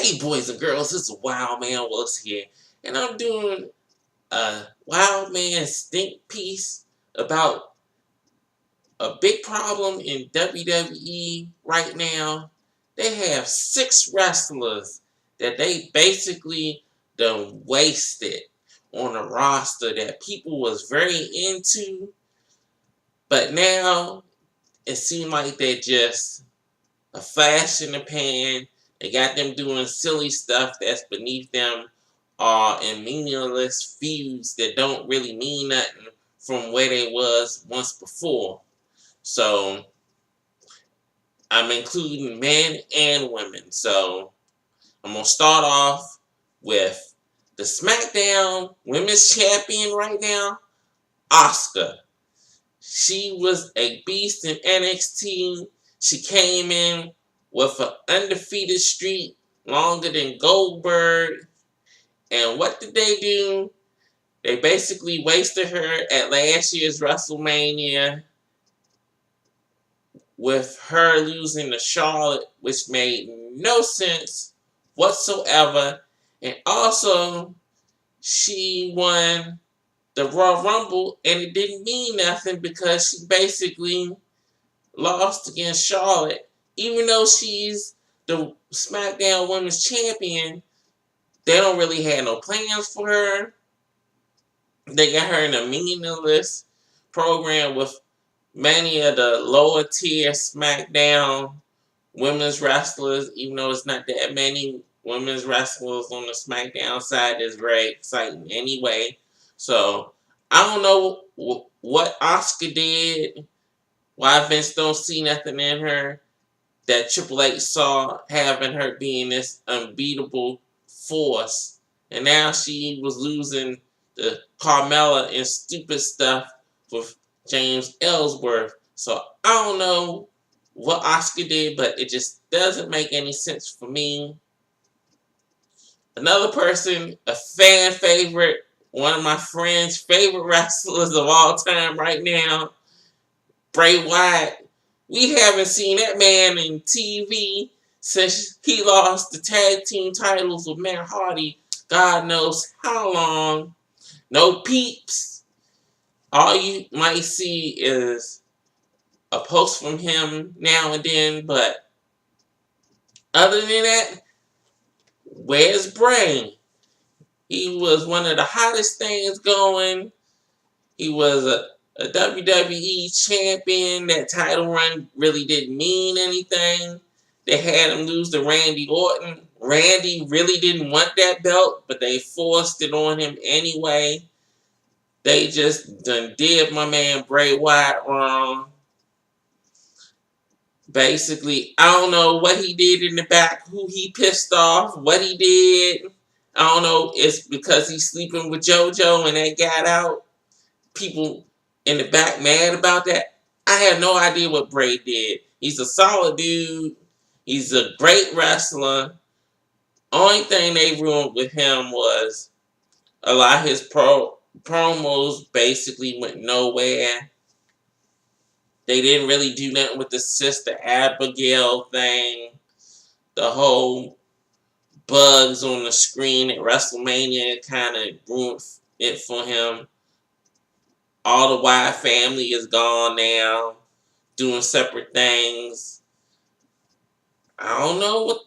Hey boys and girls, this is Wildman Willis here, and I'm doing a Wildman stink piece about a big problem in WWE right now. They have 6 wrestlers that they basically done wasted on a roster that people was very into, but now it seems like they're just a flash in the pan. They got them doing silly stuff that's beneath them, and meaningless feuds that don't really mean nothing from where they was once before. So I'm including men and women. So I'm gonna start off with the SmackDown Women's Champion right now, Asuka. She was a beast in NXT. She came in with an undefeated streak longer than Goldberg. And what did they do? They basically wasted her at last year's WrestleMania with her losing to Charlotte, which made no sense whatsoever. And also, she won the Royal Rumble, and it didn't mean nothing because she basically lost against Charlotte. Even though she's the SmackDown Women's Champion, they don't really have no plans for her. They got her in a meaningless program with many of the lower tier SmackDown women's wrestlers, even though it's not that many women's wrestlers on the SmackDown side. Is very exciting anyway. So, I don't know what Asuka did, why Vince don't see nothing in her that Triple H saw, having her being this unbeatable force. And now she was losing the Carmella and stupid stuff with James Ellsworth. So I don't know what Asuka did, but it just doesn't make any sense for me. Another person, a fan favorite, one of my friends' favorite wrestlers of all time right now, Bray Wyatt. We haven't seen that man in TV since he lost the tag team titles with Matt Hardy. God knows how long. No peeps. All you might see is a post from him now and then, but other than that, where's Bray? He was one of the hottest things going. He was a WWE champion. That title run really didn't mean anything. They had him lose to Randy Orton. Randy really didn't want that belt, but they forced it on him anyway. They just done did my man Bray Wyatt wrong. Basically, I don't know what he did in the back, who he pissed off, what he did. I don't know. It's because he's sleeping with JoJo and they got out. People in the back mad about that. I have no idea what Bray did. He's a solid dude. He's a great wrestler. Only thing they ruined with him was a lot of his promos basically went nowhere. They didn't really do nothing with the Sister Abigail thing. The whole bugs on the screen at WrestleMania kind of ruined it for him. All the Wyatt family is gone now, doing separate things. I don't know what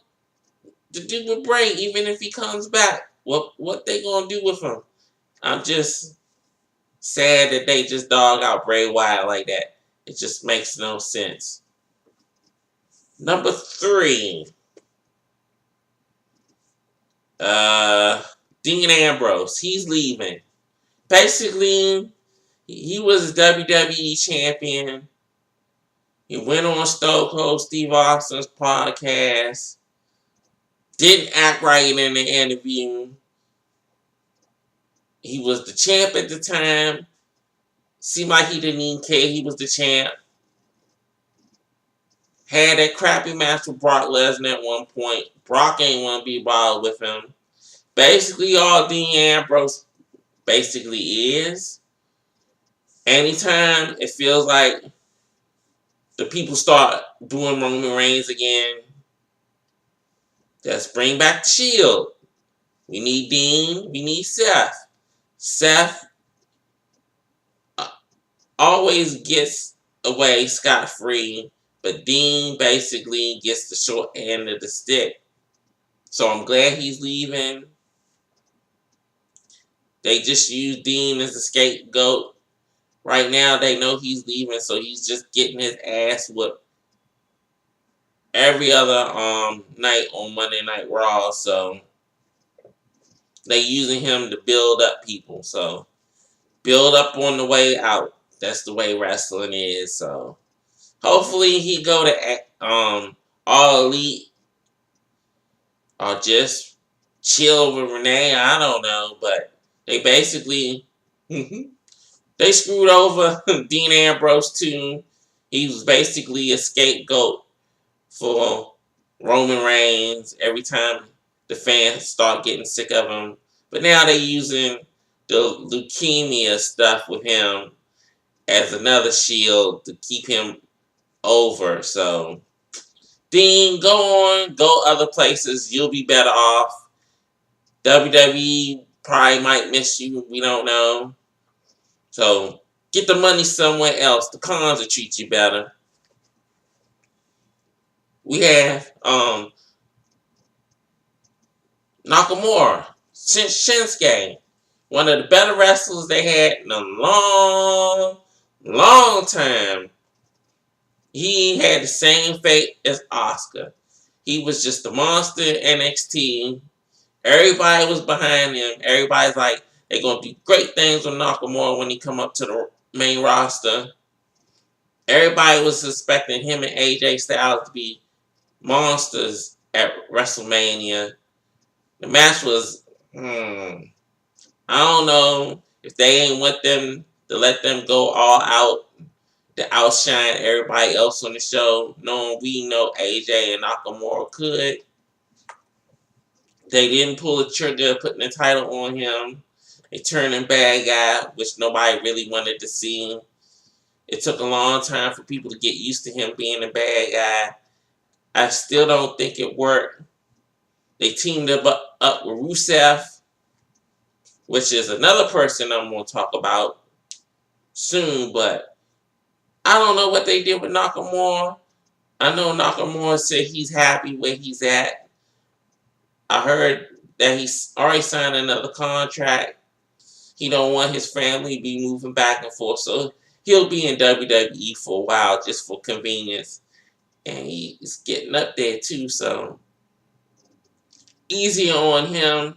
to do with Bray, even if he comes back. What they gonna do with him? I'm just sad that they just dog out Bray Wyatt like that. It just makes no sense. Number 3. Dean Ambrose. He's leaving. Basically, he was a WWE champion. He went on Stone Cold Steve Austin's podcast. Didn't act right in the interview. He was the champ at the time. Seemed like he didn't even care he was the champ. Had that crappy match with Brock Lesnar at one point. Brock ain't want to be bothered with him. Basically, all Dean Ambrose basically is. Anytime it feels like the people start doing Roman Reigns again, Let's bring back the Shield. We need Dean. We need Seth. Seth always gets away scot-free, but Dean basically gets the short end of the stick. So I'm glad he's leaving. They just use Dean as a scapegoat. Right now, they know he's leaving, so he's just getting his ass whooped every other night on Monday Night Raw. So they using him to build up people. So build up on the way out. That's the way wrestling is. So hopefully he go to All Elite or just chill with Renee. I don't know, but they basically they screwed over Dean Ambrose too. He was basically a scapegoat for Roman Reigns every time the fans start getting sick of him. But now they're using the leukemia stuff with him as another shield to keep him over. So, Dean, go on, go other places. You'll be better off. WWE probably might miss you. We don't know. So, get the money somewhere else. The cons will treat you better. We have Nakamura, Shinsuke, one of the better wrestlers they had in a long time. He had the same fate as Asuka. He was just a monster in NXT. Everybody was behind him. Everybody's like, they're going to do great things with Nakamura when he come up to the main roster. Everybody was suspecting him and AJ Styles to be monsters at WrestleMania. The match was, I don't know if they ain't want them to let them go all out to outshine everybody else on the show, knowing we know AJ and Nakamura could. They didn't pull the trigger putting the title on him. They turned him bad guy, which nobody really wanted to see. It took a long time for people to get used to him being a bad guy. I still don't think it worked. They teamed up with Rusev, which is another person I'm going to talk about soon, but I don't know what they did with Nakamura. I know Nakamura said he's happy where he's at. I heard that he's already signed another contract. He don't want his family to be moving back and forth, so he'll be in WWE for a while just for convenience. And he's getting up there too, so easier on him.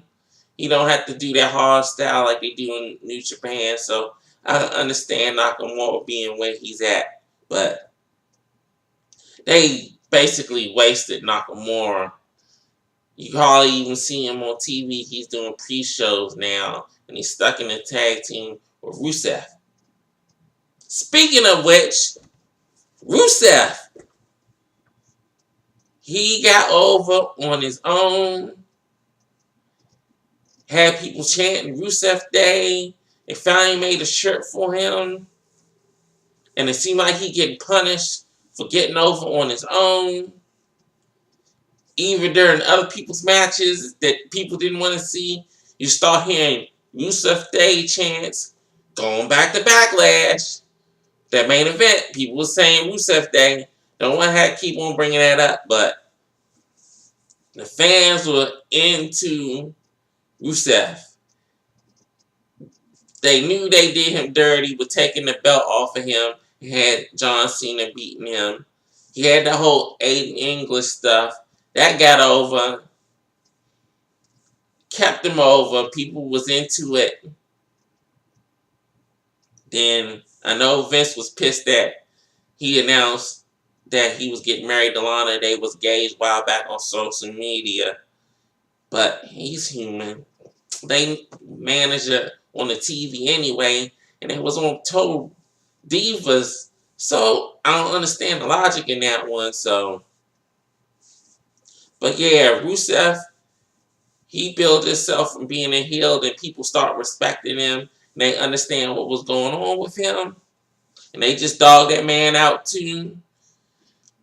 He don't have to do that hard style like they do in New Japan, so I understand Nakamura being where he's at. But they basically wasted Nakamura. You hardly even see him on TV. He's doing pre-shows now, and he's stuck in a tag team with Rusev. Speaking of which, Rusev, he got over on his own, had people chanting Rusev Day. They finally made a shirt for him, and it seemed like he getting punished for getting over on his own. Even during other people's matches that people didn't want to see, you start hearing Rusev Day chants. Going back to Backlash, that main event, people were saying Rusev Day. Don't want to keep on bringing that up, but the fans were into Rusev. They knew they did him dirty with taking the belt off of him and had John Cena beating him. He had the whole Aiden English stuff. That got over. Kept him over. People was into it. Then I know Vince was pissed that he announced that he was getting married to Lana. They was engaged a while back on social media. But he's human. They managed it on the TV anyway. And it was on Total Divas. So I don't understand the logic in that one. So, but yeah, Rusev, he built himself from being a heel, and people start respecting him. And they understand what was going on with him. And they just dogged that man out too.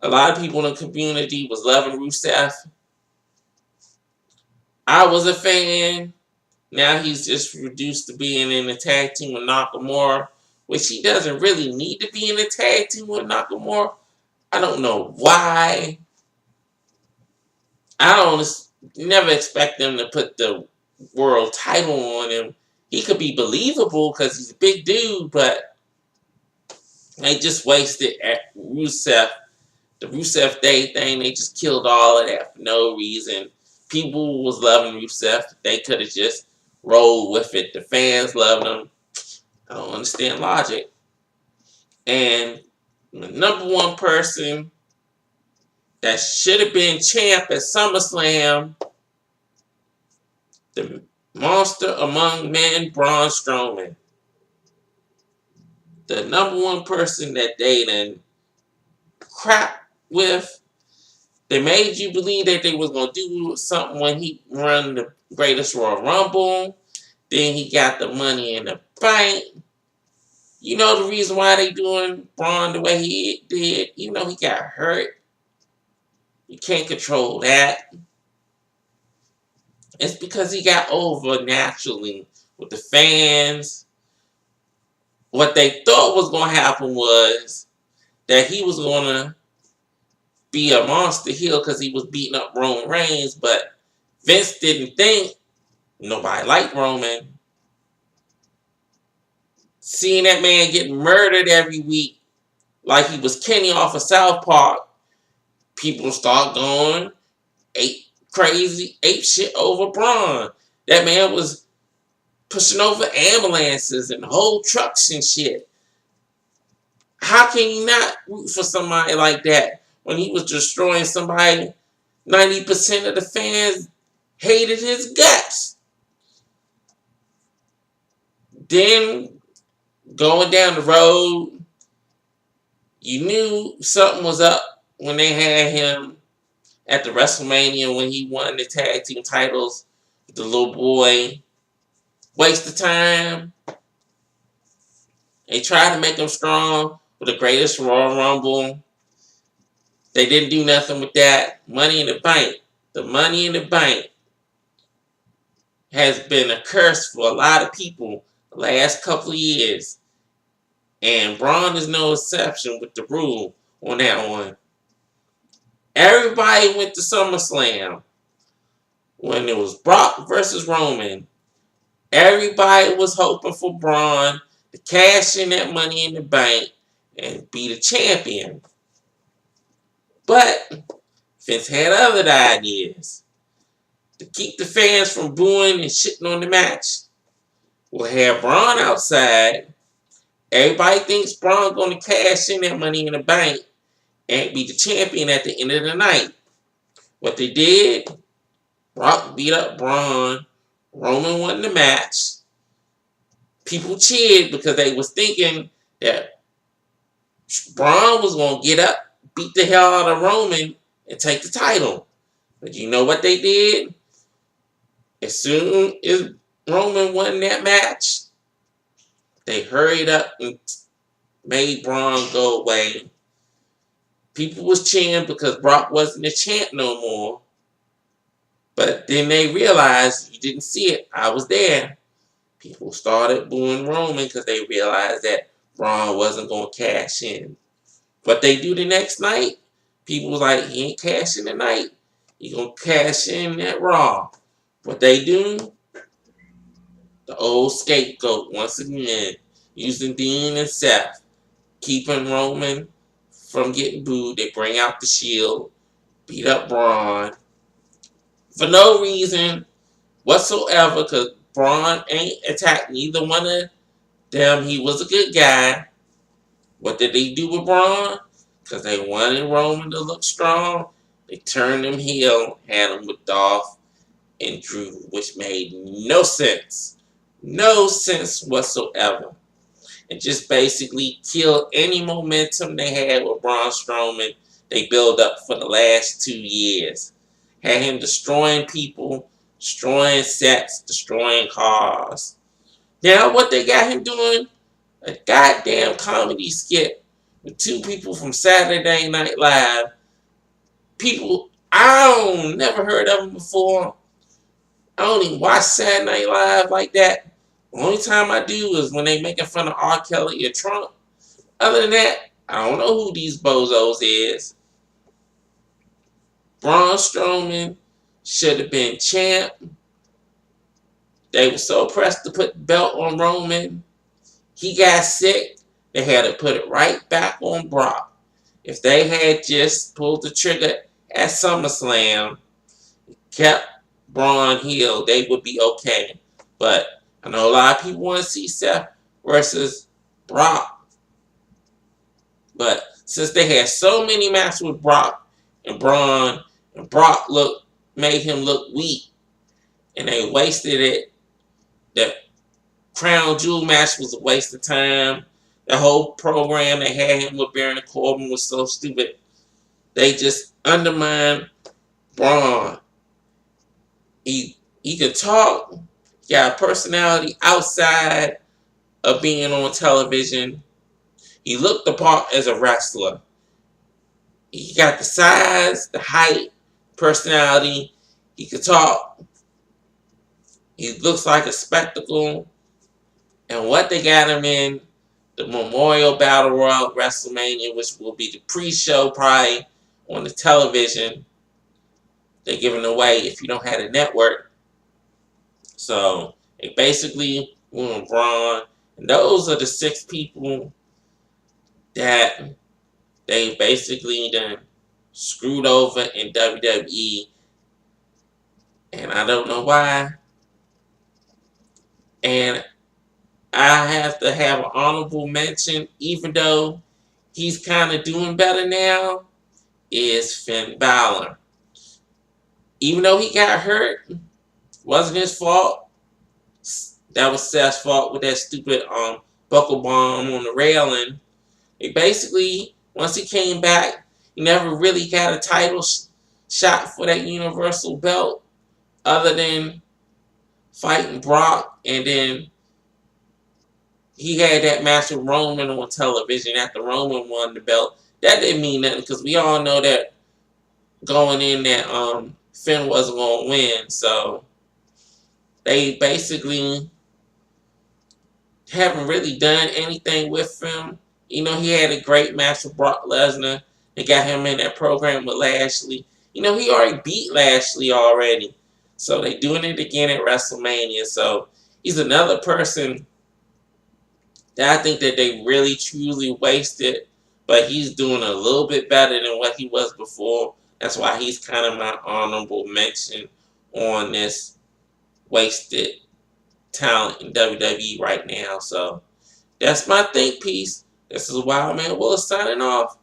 A lot of people in the community was loving Rusev. I was a fan. Now he's just reduced to being in a tag team with Nakamura, which he doesn't really need to be in a tag team with Nakamura. I don't know why. I don't never expect them to put the world title on him. He could be believable because he's a big dude, but they just wasted at Rusev. The Rusev Day thing, they just killed all of that for no reason. People was loving Rusev. They could have just rolled with it. The fans loved him. I don't understand logic. And the number one person that should have been champ at SummerSlam, the monster among men, Braun Strowman. The number one person that they done crap with. They made you believe that they was going to do something when he run the Greatest Royal Rumble. Then he got the Money in the Bank. You know the reason why they doing Braun the way he did? Even though he got hurt. You can't control that. It's because he got over naturally with the fans. What they thought was going to happen was that he was going to be a monster heel because he was beating up Roman Reigns, but Vince didn't think nobody liked Roman. Seeing that man getting murdered every week like he was Kenny off of South Park, people start going ape shit over Braun. That man was pushing over ambulances and whole trucks and shit. How can you not root for somebody like that when he was destroying somebody? 90% of the fans hated his guts. Then, going down the road, you knew something was up when they had him at the WrestleMania when he won the tag team titles with the little boy. Waste of time. They tried to make him strong with the Greatest Royal Rumble. They didn't do nothing with that. Money in the Bank. The Money in the Bank has been a curse for a lot of people the last couple of years. And Braun is no exception with the rule on that one. Everybody went to SummerSlam when it was Brock versus Roman. Everybody was hoping for Braun to cash in that Money in the Bank and be the champion. But Vince had other ideas. To keep the fans from booing and shitting on the match, we'll have Braun outside. Everybody thinks Braun going to cash in that Money in the Bank and be the champion at the end of the night. What they did, Brock beat up Braun. Roman won the match. People cheered because they was thinking that Braun was going to get up, beat the hell out of Roman, and take the title. But you know what they did? As soon as Roman won that match, they hurried up and made Braun go away. People was cheering because Brock wasn't a champ no more. But then they realized, you didn't see it, I was there. People started booing Roman because they realized that Braun wasn't going to cash in. What they do the next night, people was like, he ain't cashing tonight. He going to cash in at Raw. What they do? The old scapegoat once again, using Dean and Seth, keeping Roman from getting booed. They bring out the Shield, beat up Braun for no reason whatsoever, because Braun ain't attacked neither one of them. He was a good guy. What did they do with Braun? Because they wanted Roman to look strong, they turned him heel, had him with Dolph and Drew, which made no sense. No sense whatsoever. And just basically killed any momentum they had with Braun Strowman they built up for the last 2 years. Had him destroying people, destroying sets, destroying cars. Now what they got him doing? A goddamn comedy skit with 2 people from Saturday Night Live. People, I don't never heard of them before. I don't even watch Saturday Night Live like that. The only time I do is when they making fun of R. Kelly or Trump. Other than that, I don't know who these bozos is. Braun Strowman should have been champ. They were so pressed to put the belt on Roman. He got sick. They had to put it right back on Brock. If they had just pulled the trigger at SummerSlam, kept Braun heel, they would be okay. But I know a lot of people want to see Seth versus Brock. But since they had so many matches with Brock and Braun, and Brock made him look weak, and they wasted it. The Crown Jewel match was a waste of time. The whole program they had him with Baron Corbin was so stupid. They just undermined Braun. He could talk. He got a personality outside of being on television. He looked the part as a wrestler. He got the size, the height, personality. He could talk. He looks like a spectacle. And what they got him in, the Memorial Battle Royal WrestleMania, which will be the pre-show probably on the television. They're giving away if you don't have a network. So they basically went on Braun. And those are the 6 people that they basically done screwed over in WWE. And I don't know why. And I have to have an honorable mention, even though he's kind of doing better now, is Finn Balor. Even though he got hurt, wasn't his fault. That was Seth's fault with that stupid buckle bomb on the railing. It basically, once he came back, he never really got a title shot for that Universal belt other than fighting Brock, and then he had that match with Roman on television after Roman won the belt. That didn't mean nothing because we all know that going in that Finn wasn't going to win. So they basically haven't really done anything with him. You know, he had a great match with Brock Lesnar. They got him in that program with Lashley. You know, he already beat Lashley already. So they doing it again at WrestleMania. So he's another person that I think that they really truly wasted. But he's doing a little bit better than what he was before. That's why he's kind of my honorable mention on this wasted talent in WWE right now. So that's my think piece. This is Wildman Willis signing off.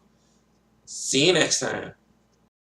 See you next time.